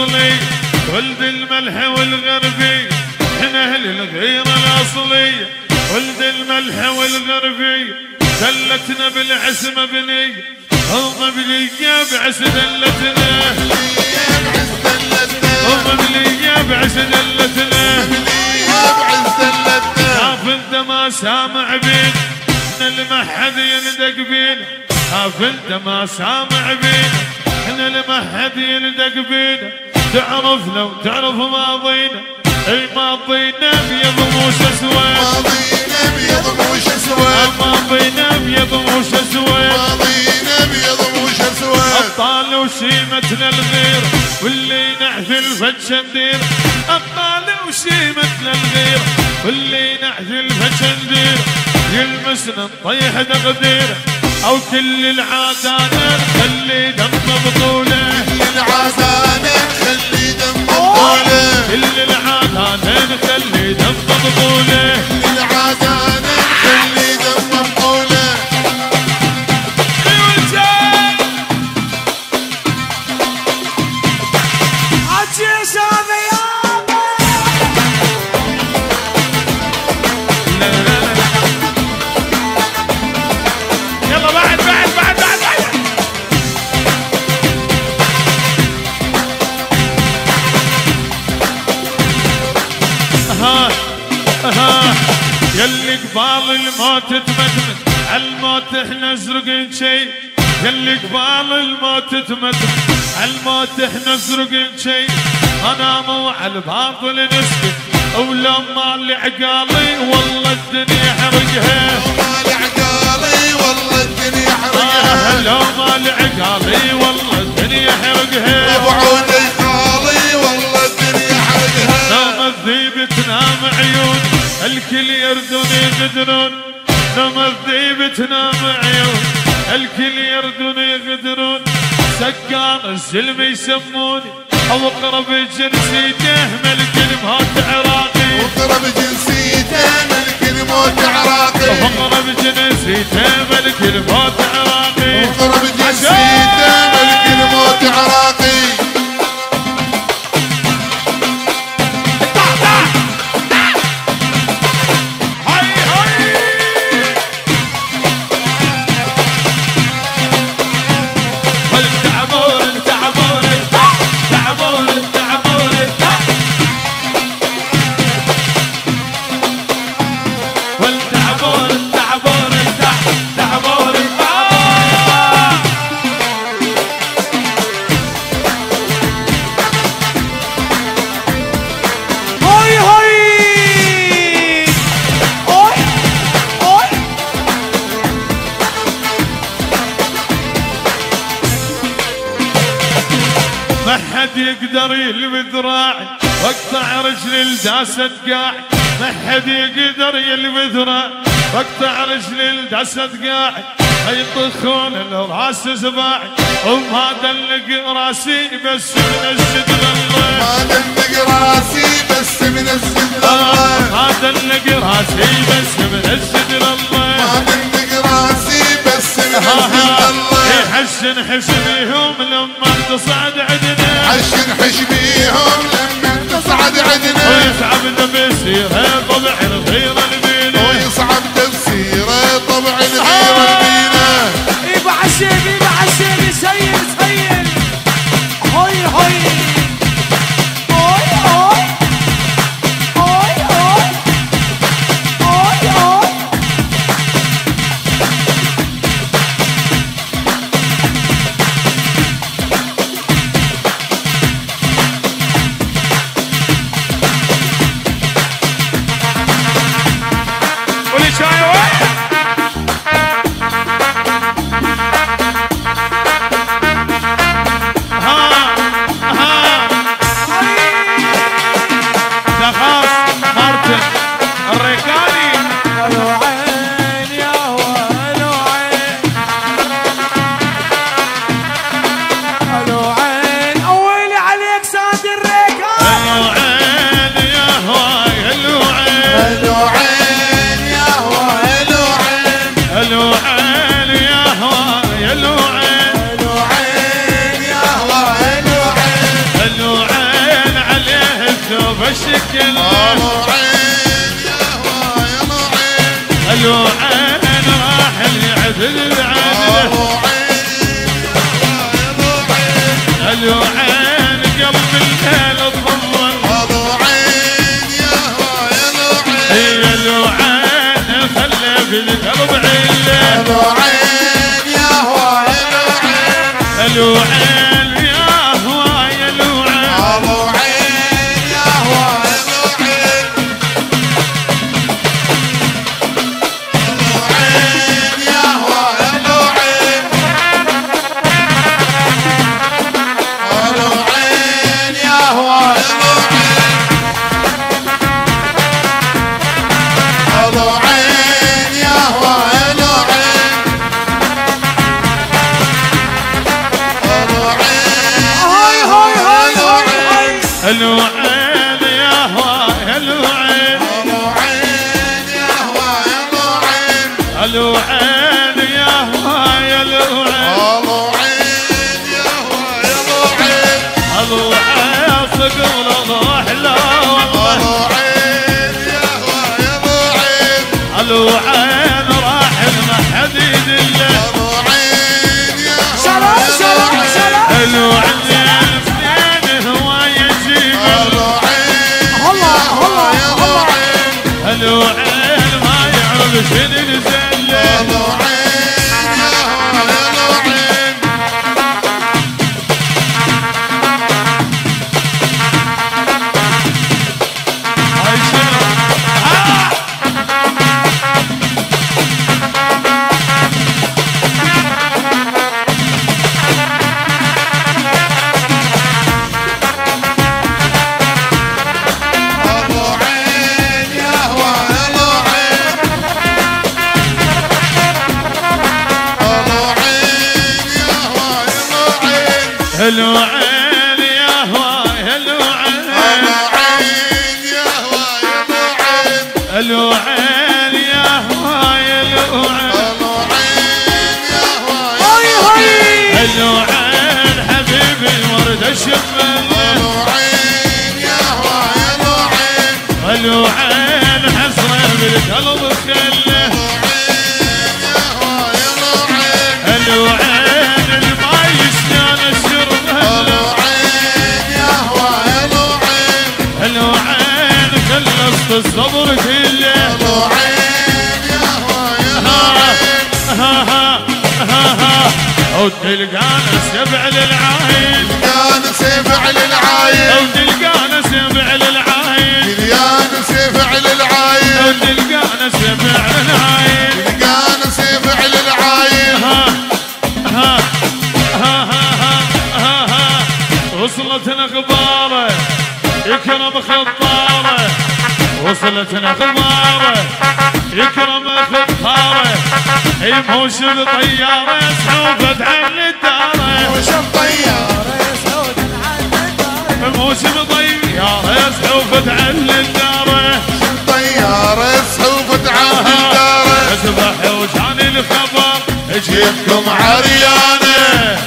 الاصلي، ولد الملح والغربي، احنا اهل الغيرة الاصلية، ولد الملح والغربي، دلتنا بالعسمة بني، هم بلية بعز دلتنا، هم بلية بعز دلتنا، خاف انت ما سامع بين، احنا المحد يندق بين، خاف انت ما سامع بين، احنا المحد يندق بين، تعرف لو تعرف ماضينا، اي ماضينا ابيض موش اسود، ماضينا ابيض موش اسود، ماضينا ابيض موش اسود، ماضينا ابيض موش اسود، ابطال وشيمتنا الغير، واللي نحفل فتشندير، ابطال وشيمتنا الغير، واللي نحفل فتشندير، يلمسنا نطيح تقدير، او كل العادات نخلي دم بطوله، كل العادات نخلي دم بطوله، كل العادات نخلي دم بطوله، كل العادات نخلي دم بطوله. يلا بعد يلي قبال الموت تمتمت، عالموت احنا زرقين شي، يلي قبال الموت تمتمت، عالموت احنا زرقين شي، انا مو عالباطل نسكت، ولما اللي عقالي والله الدنيا حرقها، ما لعقالي والله الدنيا حرقها، لو ما لعقالي والله الدنيا حرقها، ابو عودي خالي والله الدنيا حرقها، لو الذيب تنام عيون الكل يردون يغدرون، لما الذيب تنام عيون الكل يردون يغدرون، سكان الزلم يسموني او اقرب جنسيته ملك الموت عراقي، وقرب جنسيته ملك الموت عراقي، اقرب جنسيته ملك الموت عراقي، وقرب جنسيته ملك الموت عراقي. ما حد يقدر يلوي ذراعي واقطع رجلي لداسة قاعي، ما حد يقدر يلوي ذراعي واقطع رجلي لداسة قاعي، يطخون الراس سباعي وما دلق راسي بس من السد الله، ما دلق راسي بس من السد الله، ما دلق راسي بس من السد الله، ما دلق راسي بس من السد الله. يحسن حسبيهم لما تصعد عدنا، حشن حشبيهم لما تصعد عدنا، ويصعب تفسيره طبع الغيرة البينة، ويصعب تفسيره طبع الغيرة البينة. بعشق سيل سيل، هوي هوي هوي هوي هوي هوي هوي. قولي شاي وين الوعين راح يعدل العدل الوعين قلب الليل تضمن الوعين خلى في القلب عله الوعين يا هواي الوعين يا هواي الوعين يا هواي الوعين الوعين يا هواي الوعين صقر روح لا والله الوعين راح المحد يدله الوعين الوعين ما يعرف شنو نزله هاي شنو الوعين يا هواي الوعين الوعين يا هواي الوعين حبيبي ورد الشمال الوعين حسره بالقلب خله الوعين الما يشتان الشرب الوعين خلصت الصبر كله عود تلقانا سبع للعاين عود تلقانا سبع للعاين عود تلقانا سبع للعاين وصلتنا اخباره يكرم خطاره وصلتنا اخباره يكرم خطاره موشم طياره سحوفت عن الداره موشم طياره سحوفت عن الداره اصبح وجاني الخبر جيبكم عريانه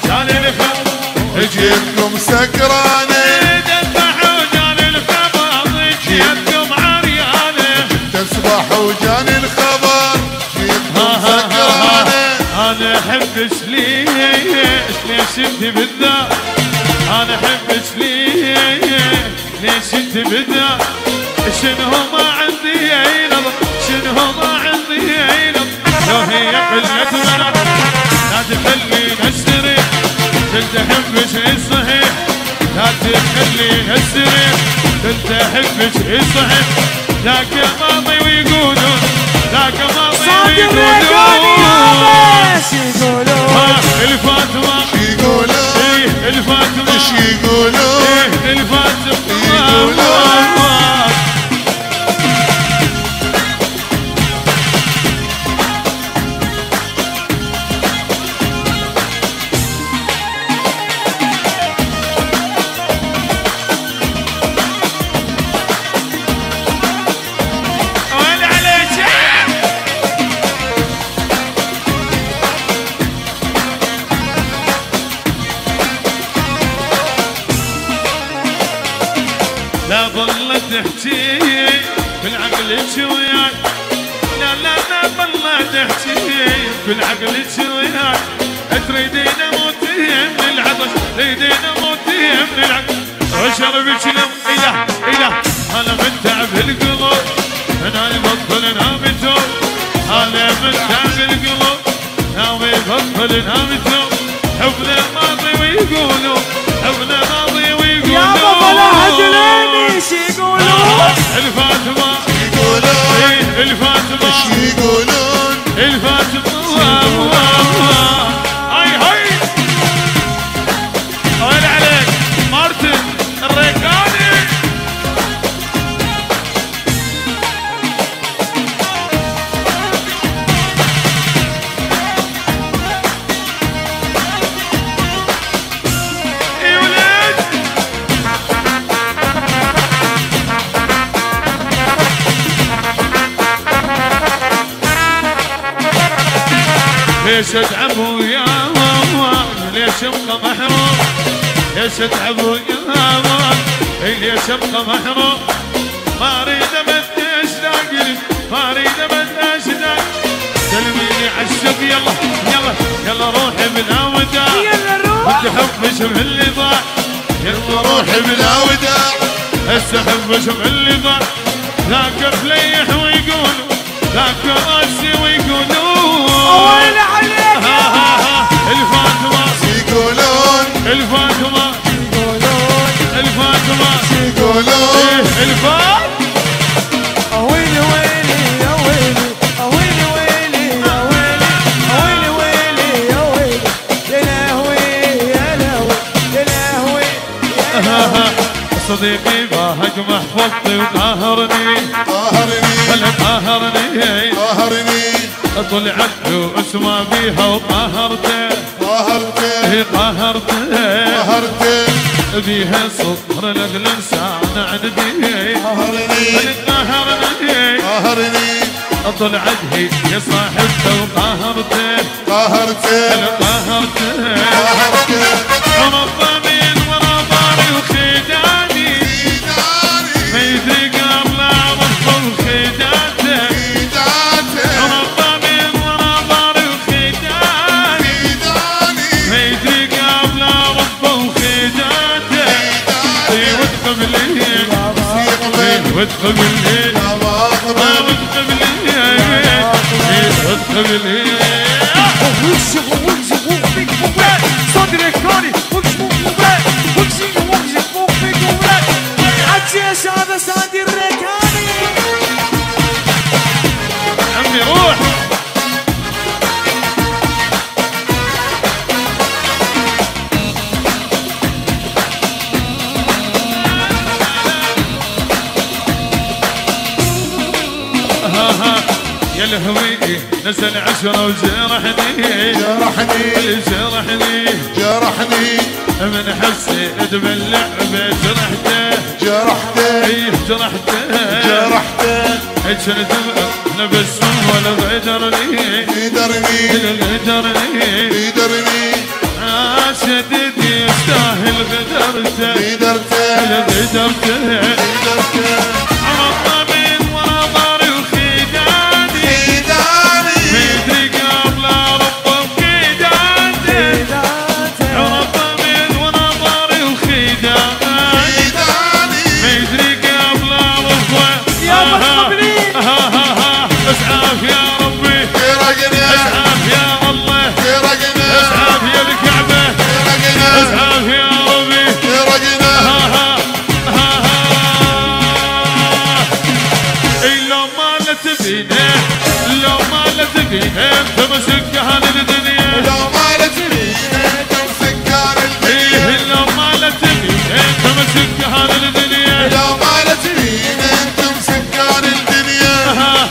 جاني الخبر جيبكم سكرانه اصبح وجاني الخبر جيبكم عريانه تصبح وجاني الخبر جيبكم سكرانه انا احبك ليش انت بالذات انا احبك ليش انت بالذات شنو ما عندي عينب شنو ما عندي عينب لو هي قلة ولد لا تخلينا السرير كنت احبك الصحيح لا تخلينا السرير كنت احبك الصحيح ذاك ماضي ويقولون ذاك ماضي ويقولون الفاطمة يقولون الفاطمة ايش يقولون الفاطمة لا ظلت تحكي بالعقل وياي لا لا نحكي بالعقل شوياك تريدين اموتي من العطش تريدين اموتي من العطش وشربك لم اله اله انا من تعب القلوب انا يبطل انام توب انا من تعب القلوب ناوي يبطل انام توب حبنا ماضي ويقولوا حبنا ماضي ويقولوا يا بابا هدلاني شي يقولون الفاتمة يقولون الفاتمة شي يقولون الفاتمة هاي هاي وين عليك مارتن الريكاني اي ولد ليش اتعبوا يا ماما ليش ابقى محروم ليش اتعبوا يا ماما ليش ابقى محروم ما اريد ابد اشتاق لك ما اريد ابد اشتاق سلميني عالشوق يلا يلا يلا روحي بلا وداع يلا روح كنت احبش باللي ضاع يلا روحي بلا وداع هسه احبش باللي ضاع ذاك فليح ويقولوا ذاك راسي ويقولوا وين عليك الفاتمة يقولون الفاتمة يقولون الفاتمة يقولون الفات ويلي ويلي يا ويلي ويلي ويلي يا ويلي ويلي يا ويلي يا لهوي يا لهوي يا لهوي يا لهوي صديقي باهق محفظتي وقاهرني قهرني هلا قاهرني قهرني طلعت له اسمه بيها وقاهرته قهرته هي قاهرته قهرته بيها صدر الانسان عندي قهرني قاهرني قهرني طلعت هي يا صاحبته وقاهرته قهرته قاهرته قهرته عرض من ورا ضاري وخداني ما يدري قبل عرض وخداته عرض من ورا ضاري وخداني ما يدري قبل عرض وخداته وادخل بالليل وادخل بالليل وادخل بالليل صدري كوني عجيش هذا سادي الركاني عمي روح يا لهوي نزل 10 وجرحني جرحني جرحني جرحني من حسيت باللعبة جرحته جرحته ايه جرحته جرحته كنت لبس ولا غدرني يدرني غدرني يدرني شديد يستاهل غدرته يدرته غدرته يدرته عرض من ورا ضاري وخداني يداني ميدري قبل ربه وخداني عرض من ورا ضاري وخداني يداني ميدري قبل ربه يا مصطفى اسعاف يا ربي يرقنا اسعاف يا الله يرقنا اسعاف يا الكعبة يرقنا اسعاف يا ربي يرقنا لو ما لا تبينه لو ما لا تبينه تمسك هالدنيا لو ما لتبينا تمسك كان الدنيا ايه لو ما لا تبينه تمسك هالدنيا لو ما لتبينا تمسك كان الدنيا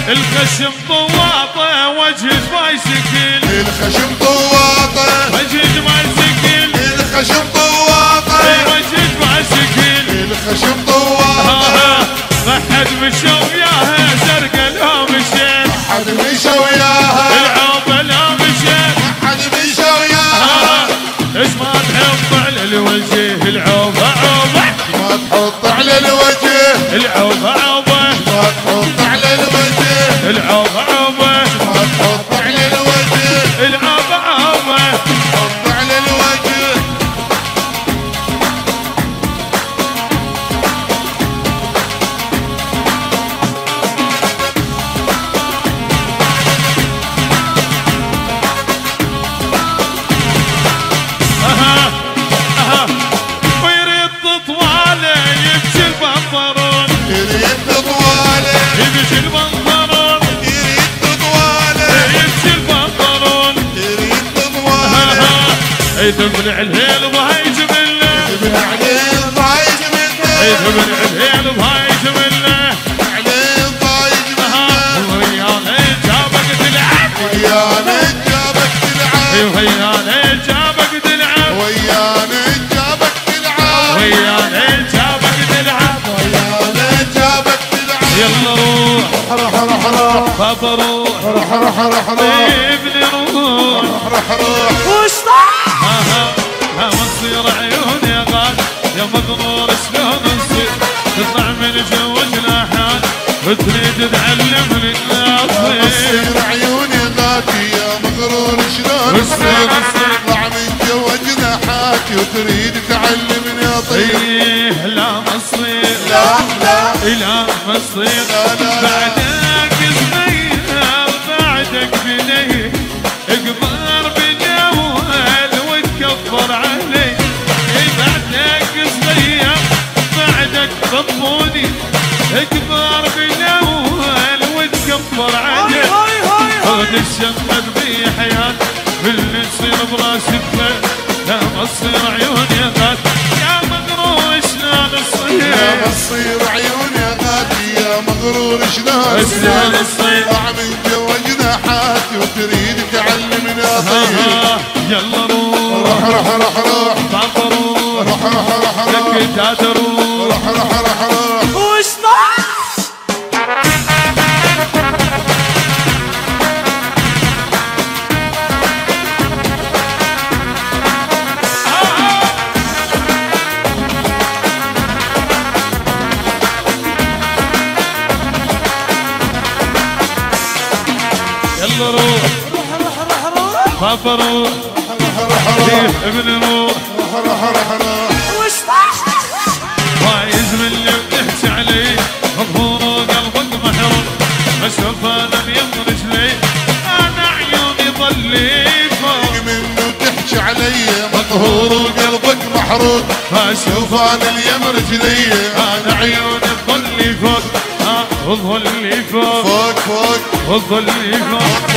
الخشم طواطه وجه بايسكل الخشم طواطه وجه بايسكل الخشم طواطه وجه بايسكل الخشم طواطه ما حد مشى وياها زرقاء لا مشيت حد مشى وياها العوبه لا مشيت حد مشى وياها اسمع تحط على الوجه العوبه عوبه ما تحط على الوجه العوبه عوبه ما يمشي البنطلون يريد طواله يمشي البنطلون يريد طواله يدبلع الهيل وهاي جمله عليه ضايج منه يدبلع الهيل وهاي جمله عليه ضايج منه ويانا جابك تلعب ويانا جابك تلعب ويانا جابك تلعب ويانا جابك تلعب ويانا جابك تلعب ويانا جابك تلعب يلا روح روح روح روح بابا روح روح روح روح روح ابني روح روح روح وش طاح ها وتصير عيون يا غاد يا مغرور شلون نصير تطلع من جو جناحات وتريد تعلمني الناصير تصير عيوني غادي يا مغرور شلون تصير اطلع من جو جناحاتي وتريد تعلمني اطير ايه لا مصير لا لا لا مصير لا لا بعدك صغير بعدك بنيه اكبر بجوال وتكبر علي بعدك صغير بعدك بطوني اكبر بجوال وتكبر علي خذ الشمس بحياة باللي تصير براسك لا مصير عيون يا غاد يا مغرور شلون تصير يا مصير عيوني غادي يا مغرور شلون شلون تصير تصير اطلع من جو جناحاتي وتريد تعلمني اطير يلا روح روح روح روح روح بابا روح روح روح روح روح لك تاتا روح روح روح روح روح وش طاح يلا روح بابا روح ابن روح وش طاح فايز من اللي بتحكي عليه مظهور وقلبك محروم اشوف انا بيمرش لي انا عيوني ظلي فوق منه تحكي علي مطهور وقلبك محروق اشوف انا اليم رجلي انا عيوني ظلي فوق وظلي فوق فوق فوق وظلي فوق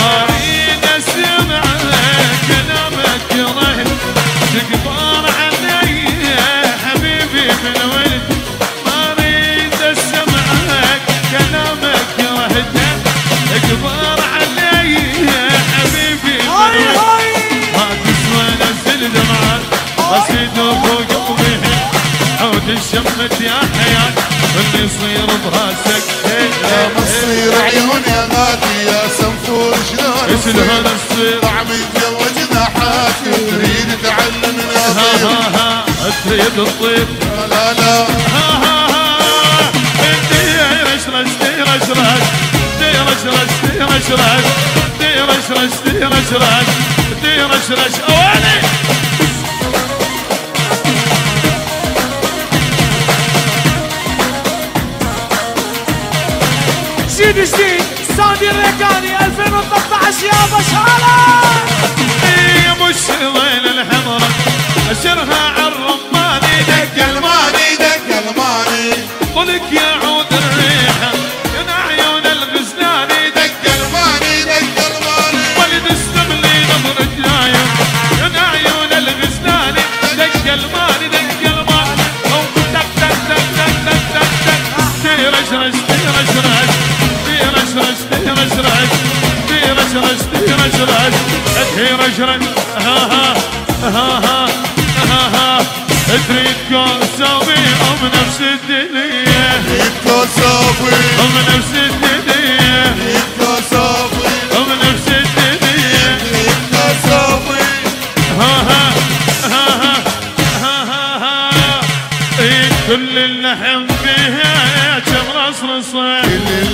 اريد اسمع كلامك رهن تكبر علي يا حبيبي من ولد ما اريد اسمعك كلامك رهن تكبر علي يا حبيبي من ولد ما تسوى نزل دمعات قصيد فوق قلبي عود الشمت يا حياة اللي يصير براسك يا مصير عيون يا غادي يا سنفور شلون شلون تصير طعم الجو جناحاتي وتريد تعلمني اطير تريد الطير لا لا دير اشرش دير اشرش دير اشرش دير اشرش دير اشرش دير اشرش دير اشرش اواني جديد جديد ساندي الريكاني 2013 يا بشارة يا مش وين الحضرة اشرها عالرماني دق الماني دق الماني طلق يا عود الريحة يا عيون الغزلاني دق الماني دق الماني ولد استغلي نظر الجاية يا عيون الغزلاني دق الماني دق الماني او دق دق دق دق دق دق دق دير اشرش دير اشرش دير اشرش دير اشرش دير اشرش دير اشرش دير اشرش ها ها ها تريد كوسوي ام نفس الدنيا كوسوي ام نفس الدنيا كوسوي ام نفس الدنيا كوسوي ها كل اللحم فيها كم رصرصة كل